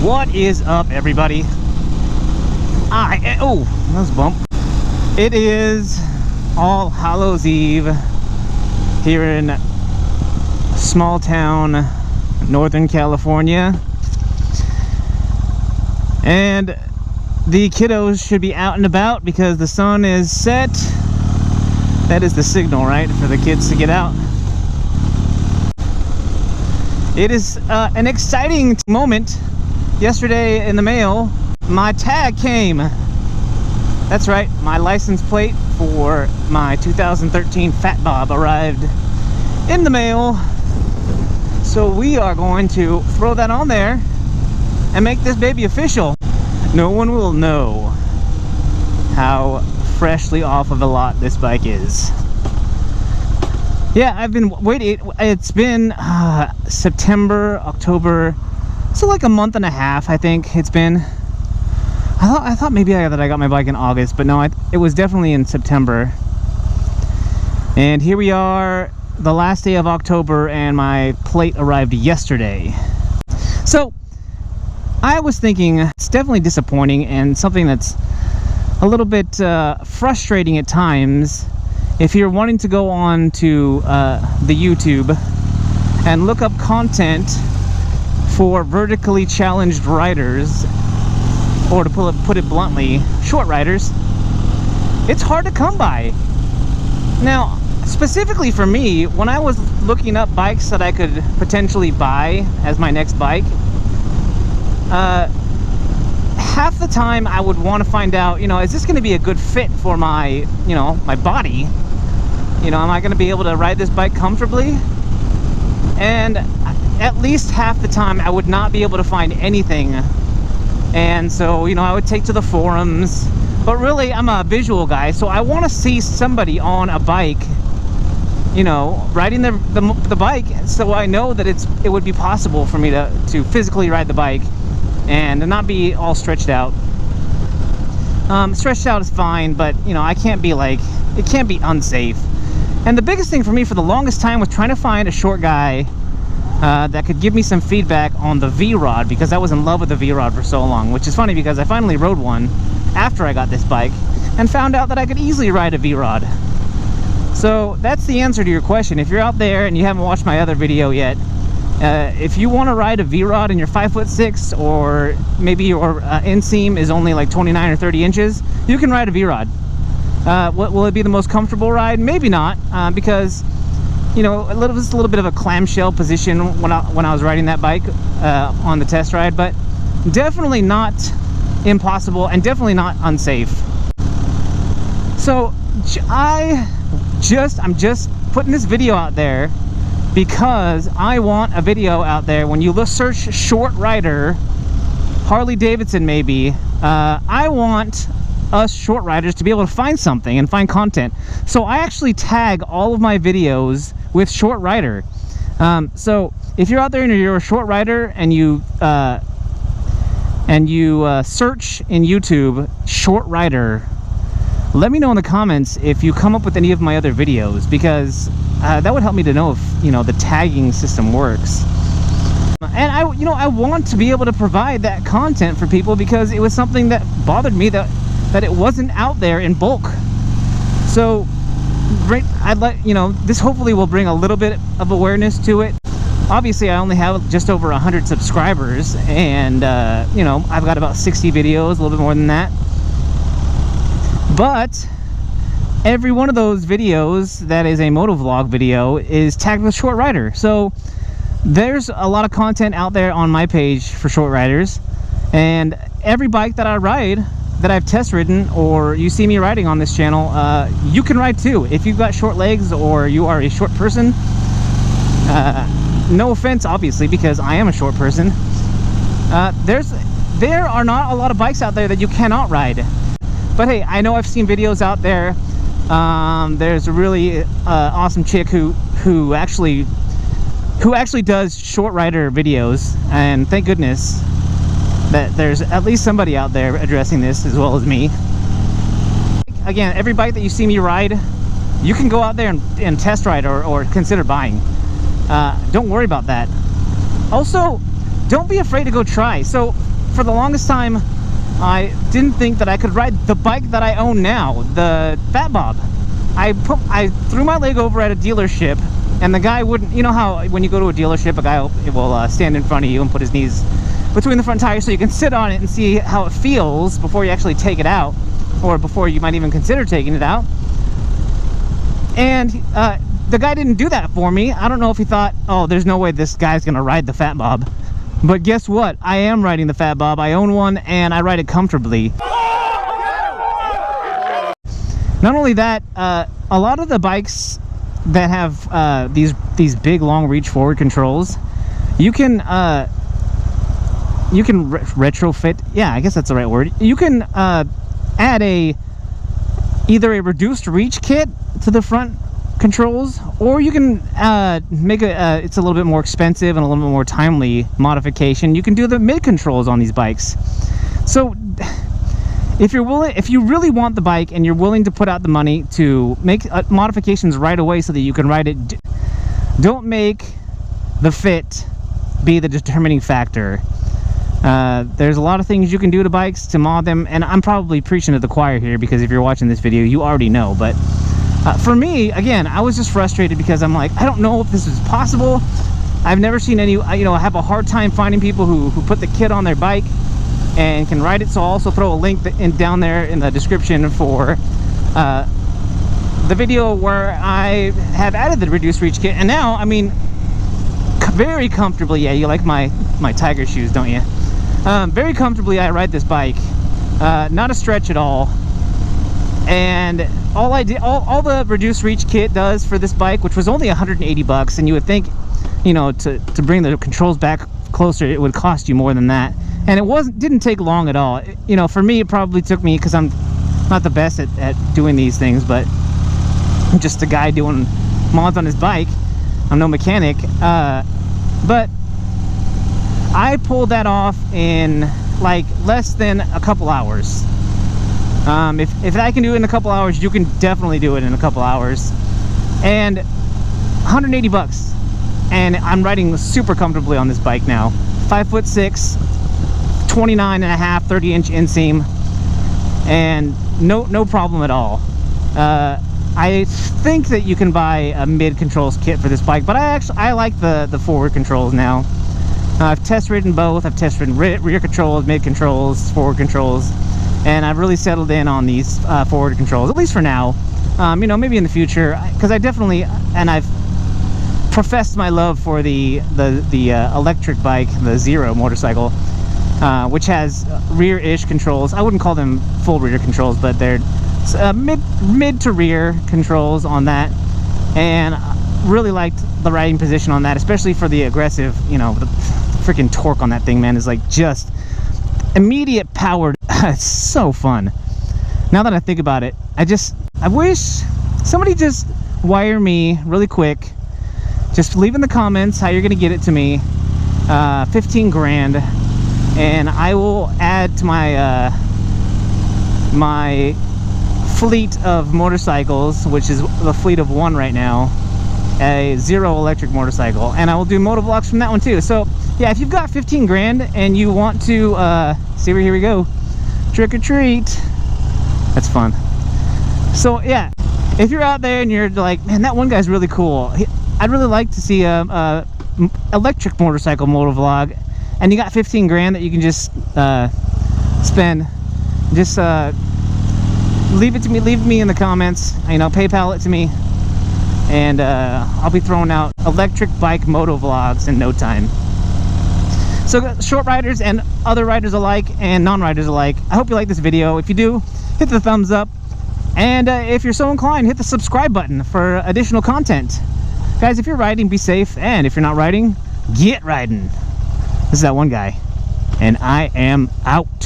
What is up, everybody? Oh, that was a bump. It is All Hallows Eve here in small town Northern California, and the kiddos should be out and about because the sun is set. That is the signal, right, for the kids to get out. It is an exciting moment. Yesterday in the mail, my tag came. That's right, my license plate for my 2013 Fat Bob arrived in the mail. So we are going to throw that on there and make this baby official. No one will know how freshly off of a lot this bike is. Yeah, I've been waiting. It's been September, October, so like a month and a half, I think it's been. I thought maybe that I got my bike in August, but no, it was definitely in September. And here we are, the last day of October, and my plate arrived yesterday. So I was thinking, it's definitely disappointing and something that's a little bit frustrating at times. If you're wanting to go on to the YouTube and look up content for vertically challenged riders, or to put it bluntly, short riders, it's hard to come by. Now, specifically for me, when I was looking up bikes that I could potentially buy as my next bike, half the time I would want to find out, is this going to be a good fit for my, my body? Am I going to be able to ride this bike comfortably? And at least half the time I would not be able to find anything. And so, I would take to the forums. But really, I'm a visual guy, so I want to see somebody on a bike, riding the bike, so I know that it would be possible for me to physically ride the bike and not be all stretched out. Stretched out is fine, but, I can't be like, it can't be unsafe. And the biggest thing for me for the longest time was trying to find a short guy that could give me some feedback on the V-Rod, because I was in love with the V-Rod for so long, which is funny because I finally rode one after I got this bike and found out that I could easily ride a V-Rod. So that's the answer to your question. If you're out there and you haven't watched my other video yet, if you want to ride a V-Rod and you're 5'6", or maybe your inseam is only like 29 or 30 inches, you can ride a V-Rod. Will it be the most comfortable ride? Maybe not, because it's a little bit of a clamshell position when I was riding that bike on the test ride, but definitely not impossible and definitely not unsafe. So I'm just putting this video out there because I want a video out there. When you search short rider, Harley Davidson maybe, I want us short riders to be able to find something and find content. So I actually tag all of my videos with short rider. So if you're out there and you're a short rider and you search in YouTube short rider, let me know in the comments if you come up with any of my other videos, because that would help me to know if the tagging system works. And I want to be able to provide that content for people, because it was something that bothered me that it wasn't out there in bulk. So I'd like, this hopefully will bring a little bit of awareness to it. Obviously I only have just over 100 subscribers, and I've got about 60 videos, a little bit more than that. But every one of those videos that is a motovlog video is tagged with short rider. So there's a lot of content out there on my page for short riders, and every bike that I ride, that I've test ridden, or you see me riding on this channel, you can ride too. If you've got short legs or you are a short person, no offense obviously, because I am a short person, there are not a lot of bikes out there that you cannot ride. But hey, I know I've seen videos out there. There's a really awesome chick who actually does short rider videos, and thank goodness that there's at least somebody out there addressing this as well as me. Again, every bike that you see me ride, you can go out there and test ride or consider buying. Don't worry about that. Also, don't be afraid to go try. So for the longest time, I didn't think that I could ride the bike that I own now, the Fat Bob. I threw my leg over at a dealership, and the guy wouldn't. You know how when you go to a dealership, a guy will stand in front of you and put his knees between the front tires so you can sit on it and see how it feels before you actually take it out, or before you might even consider taking it out. And the guy didn't do that for me. I don't know if he thought, oh, there's no way this guy's gonna ride the Fat Bob. But guess what? I am riding the Fat Bob. I own one, and I ride it comfortably. Not only that, a lot of the bikes that have these big long reach forward controls, you can retrofit. Yeah, I guess that's the right word. You can add either a reduced reach kit to the front controls, or you can make it's a little bit more expensive and a little bit more timely modification. You can do the mid controls on these bikes. So if you really want the bike and you're willing to put out the money to make modifications right away so that you can ride it, don't make the fit be the determining factor. There's a lot of things you can do to bikes to mod them, and I'm probably preaching to the choir here, because if you're watching this video you already know. But for me, again, I was just frustrated because I'm like, I don't know if this is possible. I've never seen any, I have a hard time finding people who put the kit on their bike and can ride it. So I'll also throw a link down there in the description for the video where I have added the reduced reach kit. And now, I mean, very comfortably, yeah, you like my tiger shoes, don't you? Very comfortably I ride this bike, not a stretch at all. And all the reduced reach kit does for this bike, which was only 180 bucks, and you would think, to bring the controls back closer, it would cost you more than that. And it didn't take long at all. For me, it probably took me, because I'm not the best at doing these things, but I'm just a guy doing mods on his bike. I'm no mechanic. But I pulled that off in like less than a couple hours. If I can do it in a couple hours, you can definitely do it in a couple hours. And 180 bucks. And I'm riding super comfortably on this bike now. 5'6", 29.5, 30-inch inseam, and no problem at all. I think that you can buy a mid controls kit for this bike, but I like the forward controls now. I've test ridden both. I've test ridden rear controls, mid controls, forward controls, and I've really settled in on these forward controls, at least for now. Maybe in the future, because I definitely, and I've professed my love for the electric bike, the Zero motorcycle, which has rear-ish controls. I wouldn't call them full rear controls, but they're mid to rear controls on that, and really liked the riding position on that, especially for the aggressive. The freaking torque on that thing, man, is like just immediate power. It's so fun. Now that I think about it, I wish somebody just wire me really quick. Just leave in the comments how you're gonna get it to me. 15 grand, and I will add to my my fleet of motorcycles, which is the fleet of one right now, a Zero electric motorcycle, and I will do motovlogs from that one too. So yeah, if you've got 15 grand and you want to here we go, trick or treat. That's fun. So yeah, if you're out there and you're like, man, that one guy's really cool, I'd really like to see a electric motorcycle motovlog, and you got 15 grand that you can just spend, just leave it to me. Leave me in the comments, PayPal it to me, and I'll be throwing out electric bike motovlogs in no time. So short riders and other riders alike, and non-riders alike, I hope you like this video. If you do, hit the thumbs up, and if you're so inclined, hit the subscribe button for additional content. Guys, if you're riding, be safe, and if you're not riding, get riding. This is that one guy, and I am out.